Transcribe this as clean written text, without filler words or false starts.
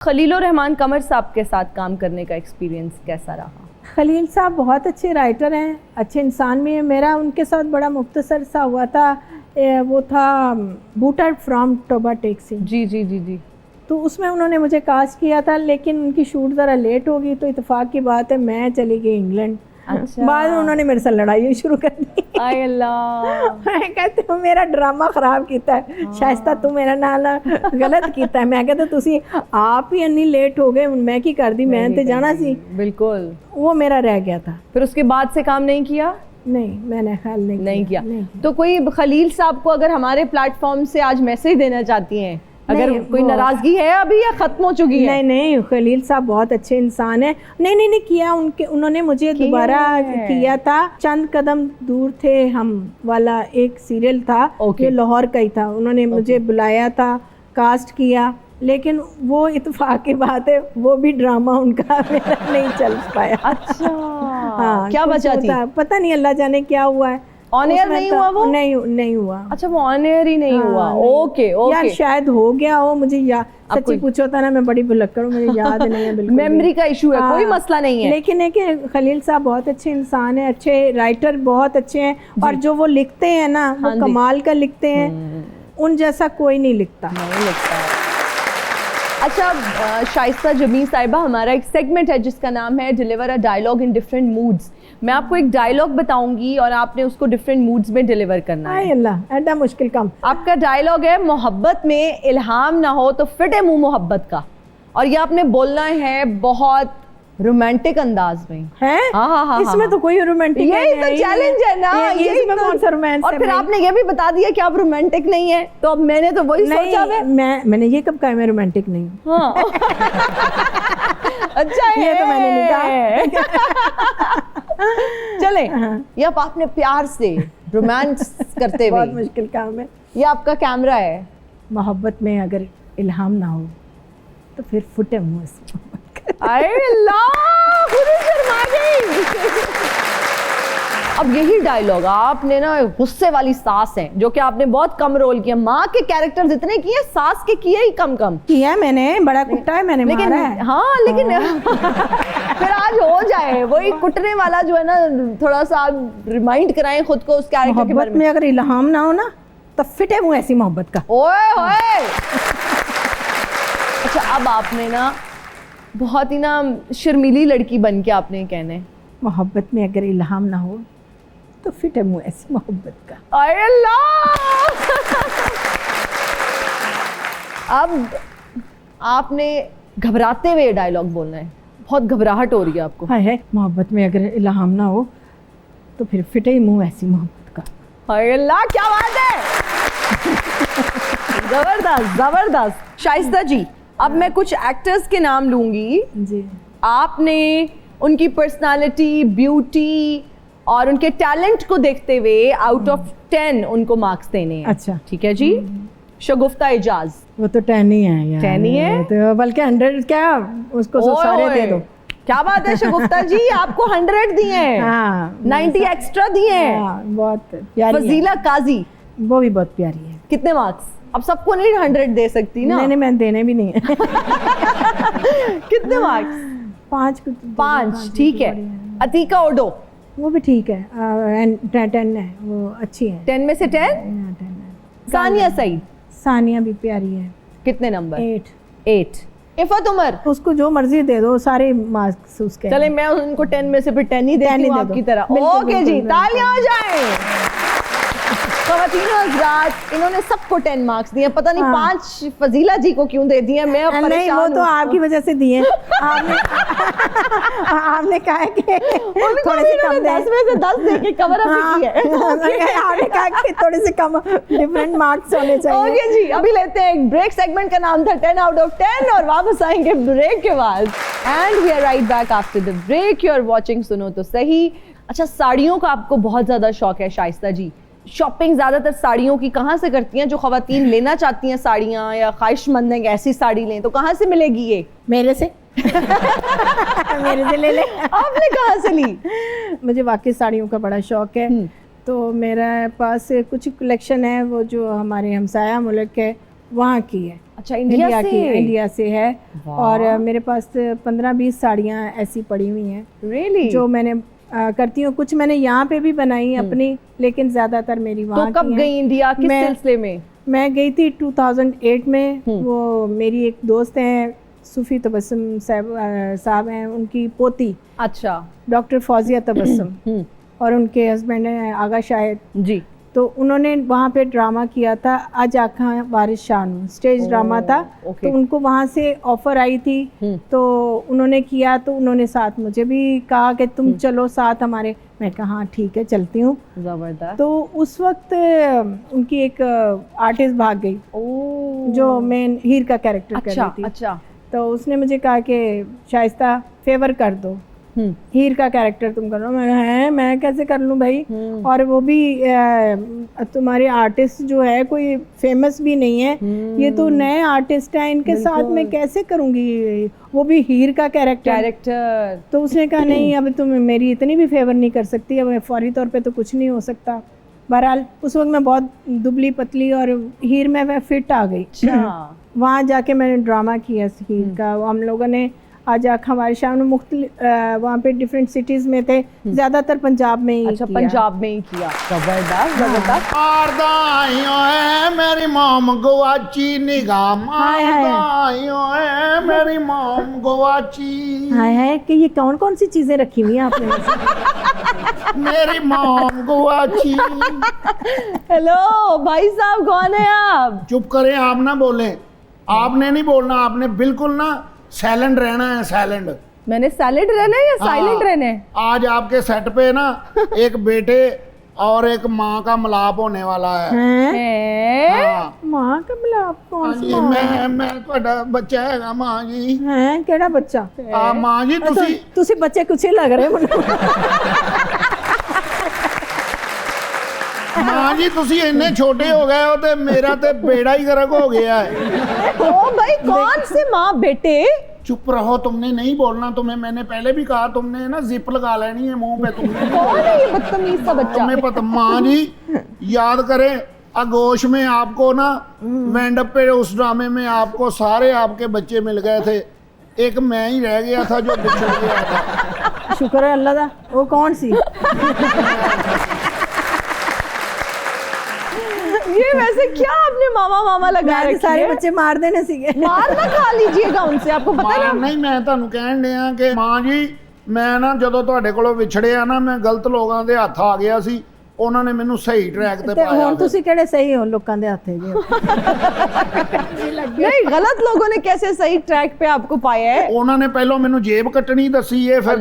खलील-उर-रहमान कमर साहब के साथ काम करने का एक्सपीरियंस कैसा रहा? खलील साहब बहुत अच्छे राइटर हैं, अच्छे इंसान भी हैं। मेरा उनके साथ बड़ा मुख्तसर सा हुआ था, वो था बूटर फ्रॉम टोबा टेक से। जी जी जी जी। तो उसमें उन्होंने मुझे कास्ट किया था, लेकिन उनकी शूट ज़रा लेट हो गई, तो इत्तेफाक की बात है मैं चली गई इंग्लैंड। अच्छा। बाद में उन्होंने मेरे साथ लड़ाई शुरू कर दी। आय अल्लाह। मैं कहती हूँ मेरा ड्रामा खराब किया है शाइस्ता, तू मेरा नाल गलत किया है। मैं कहता तुसी आप ही इन्नी लेट हो गए, मैं की कर दी, मैं तो जाना सी। बिल्कुल। वो मेरा रह गया था। फिर उसके बाद से काम नहीं किया? नहीं, मैंने ख्याल नहीं किया। तो कोई खलील साहब को अगर हमारे प्लेटफॉर्म से आज मैसेज देना चाहती हैं, अगर कोई नाराजगी है अभी या खत्म हो चुकी है? नहीं, खलील साहब बहुत अच्छे इंसान है। नहीं किया उन्होंने मुझे दोबारा किया था। चंद कदम दूर थे हम वाला एक सीरियल था, जो लाहौर का ही था। उन्होंने मुझे बुलाया था, कास्ट किया, लेकिन वो इत्तेफाक की बात है वो भी ड्रामा उनका मेरा नहीं चल पाया। अच्छा। हाँ, क्या वजह थी? पता नहीं, अल्लाह जाने क्या हुआ है। ऑन एयर नहीं हुआ वो? नहीं हुआ। अच्छा, वो ऑन एयर ही नहीं हुआ। ओके यार शायद हो गया हो, मुझे सच्ची पूछो था ना, मैं बड़ी भुलक्कड़ हूँ, मुझे याद नहीं है बिल्कुल। मेमोरी का इशू है, कोई मसला नहीं है। लेकिन है कि खलील साहब बहुत अच्छे इंसान है, अच्छे राइटर बहुत अच्छे हैं, और जो वो लिखते हैं ना वो कमाल का लिखते हैं। उन जैसा कोई नहीं लिखता। अच्छा, शाइस्ता जमील साहिबा, हमारा एक सेगमेंट है जिसका नाम है deliver a dialogue in different moods. मैं आपको एक डायलॉग बताऊंगी और आपने उसको डिफरेंट मूड्स में डिलीवर करना है। अल्लाह, ऐसा मुश्किल काम। आपका डायलॉग है, मोहब्बत में इल्हाम ना हो तो फिटे मुंह मोहब्बत का, और ये आपने बोलना है बहुत रोमांटिक अंदाज में है। हाँ, इसमें तो कोई रोमांटिक यही तो चैलेंज है ना, यही तो कौन सा रोमांस है। और फिर आपने ये भी बता दिया कि आप रोमांटिक नहीं है, तो अब मैंने तो वही सोचा है। मैंने ये कब कहा मैं रोमांटिक नहीं हूँ? हाँ। अच्छा है, ये तो मैंने नहीं कहा। चले, ये अब आपने प्यार से रोमांस करते हुए, बहुत मुश्किल काम है। ये आपका कैमरा है। मोहब्बत में अगर इल्हाम ना हो तो फिर फुटे मुंह से। अब यही डायलॉग आपने ना, गुस्से वाली सास है जो कि आपने बहुत कम रोल किया। माँ के कैरेक्टर्स इतने किए, सास के किए ही कम किया। मैंने बड़ा कुटा है, मैंने मारा है। हाँ, लेकिन फिर आज हो जाए वही कुटने वाला जो है ना, थोड़ा सा आप रिमाइंड कराएं खुद को उस कैरेक्टर के बारे में। अगर इल्हाम ना हो ना तो फिटे मुंह ऐसी मोहब्बत का। ओए। अच्छा, अब आपने ना बहुत ही ना शर्मीली लड़की बन के आपने कहने, मोहब्बत में अगर इल्हाम ना हो तो फिटे मुंह ऐसी मोहब्बत का। आय अल्लाह। अब आपने घबराते हुए डायलॉग बोलना है, बहुत घबराहट हो रही है आपको। है मोहब्बत में अगर इल्हाम ना हो तो फिर फिटे ही मुंह ऐसी मोहब्बत का। आय अल्लाह, क्या बात है। जबरदस्त जबरदस्त। शाइस्ता जी, अब मैं कुछ एक्टर्स के नाम लूंगी जी। आपने उनकी पर्सनालिटी, ब्यूटी और उनके टैलेंट को देखते हुए आउट ऑफ 10 उनको मार्क्स देने हैं। अच्छा, ठीक है जी। शगुफ्ता एजाज, वो तो 10 ही है यार। 10 ही है तो, बल्कि 100 क्या, उसको सारे दे दो। क्या बात है शगुफ्ता जी, आपको 100 दिए हैं। हाँ, 90 एक्स्ट्रा दिए हैं। बहुत प्यारी। फजीला काजी, वो भी बहुत प्यारी है। कितने मार्क्स? अब सबको नहीं 100 दे सकती ना। नहीं, मैं देने भी नहीं है। कितने मार्क्स? 5। ठीक है। अतीका ओडो, वो भी ठीक है, 10 है, वो अच्छी है। 10 में से 10? सानिया सईद, सानिया भी प्यारी है। कितने नंबर? 8। इफ़त उमर, उसको जो मर्जी दे दो, सारे मार्क्स उसके। चले, मैं उनको 10 में से फिर 10 ही देती हूँ आपकी तरह। ओके जी, तालियां हो जाएं। ख़वातीनो हज़रात, इन्होंने सबको 10 मार्क्स दिए। पता नहीं 5 फजीला जी को क्यों दे दिए, मैं परेशान हूँ। नहीं, वो तो आपकी वजह से दिए। आपने कहा कि थोड़े से कम 10 में से 10 दे के कवर अप किया है। आपने कहा कि थोड़े से कम डिफरेंट मार्क्स होने चाहिए। ओके जी, अभी लेते हैं एक ब्रेक। सेगमेंट का नाम था 10 आउट ऑफ 10 और वापस आएंगे ब्रेक के बाद। And we are right back after the break. You are watching सुनो तो सही। अच्छा, साड़ियों का आपको बहुत ज़्यादा शौक है शाइस्ता जी। शॉपिंग ज़्यादातर साड़ियों की कहाँ से करती हैं? जो ख़वातीन लेना चाहती हैं साड़ियाँ या ख्वाहिशमंद हैं कि ऐसी साड़ी लें, तो कहाँ से मिलेगी ये? मेरे से। मेरे से ले ले। आपने कहाँ से ली? मुझे वाकई साड़ियों का बड़ा शौक है, तो मेरे पास कुछ कलेक्शन है, वो जो हमारे हमसाया मुल्क है वहाँ की है। अच्छा, इंडिया से? इंडिया से है। वाह। और मेरे पास 15-20 साड़ियाँ ऐसी पड़ी हुई हैं Really? जो मैंने करती हूँ। कुछ मैंने यहाँ पे भी बनाई अपनी, लेकिन ज़्यादादार मेरी वहाँ तो कब गई इंडिया, किस सिलसिले में? मैं गई थी 2008 में। वो मेरी एक दोस्त हैं सूफी तबस्सुम साहब हैं, उनकी पोती अच्छा, डॉक्टर फौजिया तबस्सुम, और उनके हस्बैंड हैं आगा शाहिद जी। तो उन्होंने वहाँ पे ड्रामा किया था, आज आँखा बारिश शानू, स्टेज ड्रामा था। तो उनको वहाँ से ऑफर आई थी, तो उन्होंने किया। तो उन्होंने साथ मुझे भी कहा कि तुम चलो साथ हमारे। मैं कहा हाँ ठीक है चलती हूँ। जबरदस्त। तो उस वक्त उनकी एक आर्टिस्ट भाग गई जो मेन हीर का कैरेक्टर कर रही थी। अच्छा। तो उसने मुझे कहा कि शाइस्ता फेवर कर दो, हीर का कैरेक्टर तुम करो। मैं कैसे कर लूँ भाई, और वो भी तुम्हारे आर्टिस्ट जो है कोई फेमस भी नहीं है, ये तो नए आर्टिस्ट हैं, इनके साथ मैं कैसे करूँगी, वो भी हीर का कैरेक्टर। तो उसने कहा नहीं, अब तुम मेरी इतनी भी फेवर नहीं कर सकती, अब फौरी तौर पे तो कुछ नहीं हो सकता। बहरहाल उस वक्त मैं बहुत दुबली पतली और हीर में मैं फिट आ गई। वहाँ जाके मैंने ड्रामा किया हीर का। हम लोगों ने आज हमारे शाम में वहाँ पे डिफरेंट सिटीज में थे, ज्यादातर पंजाब में ही। अच्छा, पंजाब में ही किया। जबरदस्त जबरदस्त। मेरी मोम गवाची निगाह मेरी मोम गवाची। हाय हाय कि ये कौन कौन सी चीजें रखी हुई हैं आपने? मेरी मोम गवाची। हेलो भाई साहब, कौन है आप? चुप करें, आप ना बोलें, आपने नहीं बोलना, आपने बिल्कुल ना साइलेंट रहना है। साइलेंट। मैंने साइलेंट रहना है या साइलेंट रहना है? आज आपके सेट पे ना एक बेटे और एक माँ का मिलाप होने वाला है। हाँ। माँ का मिलाप? कौन सी माँ? मैं ਤੁਹਾਡਾ ਬੱਚਾ ਹੈਗਾ ਮਾਂ ਜੀ। हैं केड़ा बच्चा? ਮਾਂ ਜੀ ਤੁਸੀਂ बच्चे कुछ ही लग रहे हो। ਮਾਂ ਜੀ ਤੁਸੀਂ ਇੰਨੇ ਛੋਟੇ ਹੋ ਗਏ ਹੋ ਤੇ ਮੇਰਾ ਤੇ ਬੇੜਾ ਹੀ ਗਰਕ ਹੋ ਗਿਆ है। ओ भाई, कौन से माँ बेटे? चुप रहो, तुमने नहीं बोलना। तुम्हें मैंने पहले भी कहा, तुमने ना जिप लगा लेनी है मुंह पे। तुमने कौन है ये बदतमीज सा बच्चा? तुम्हें पता? माँ जी याद करें, आगोश में आपको ना वेंडअप पे उस ड्रामे में आपको सारे आपके बच्चे मिल गए थे, एक मैं ही रह गया था जो बिछड़ गया था। शुक्र है अल्लाह दा। वो कौन सी? ये वैसे क्या आपने मामा मामा लगा रखे? सारे बच्चे मार देने सीगे। मार ना खा लीजिएगा उनसे, आपको पता है ना। नहीं, मैं ਤੁਹਾਨੂੰ ਕਹਿਣ ਡਿਆ ਕਿ ਮਾਂ ਜੀ, ਮੈਂ ਨਾ ਜਦੋਂ ਤੁਹਾਡੇ ਕੋਲੋਂ ਵਿਛੜਿਆ ਨਾ, ਮੈਂ ਗਲਤ ਲੋਕਾਂ ਦੇ ਹੱਥ ਆ ਗਿਆ ਸੀ। ਉਹਨਾਂ ਨੇ ਮੈਨੂੰ ਸਹੀ ਟਰੈਕ ਤੇ ਪਾਇਆ। ਹੁਣ ਤੁਸੀਂ ਕਿਹੜੇ ਸਹੀ ਹੋ ਲੋਕਾਂ ਦੇ ਹੱਥੇ ਜੀ? नहीं, गलत लोगों ने कैसे सही ट्रैक पे आपको पाया है? ਉਹਨਾਂ ਨੇ ਪਹਿਲਾਂ ਮੈਨੂੰ ਜੇਬ ਕੱਟਣੀ ਦੱਸੀ ਹੈ, ਫਿਰ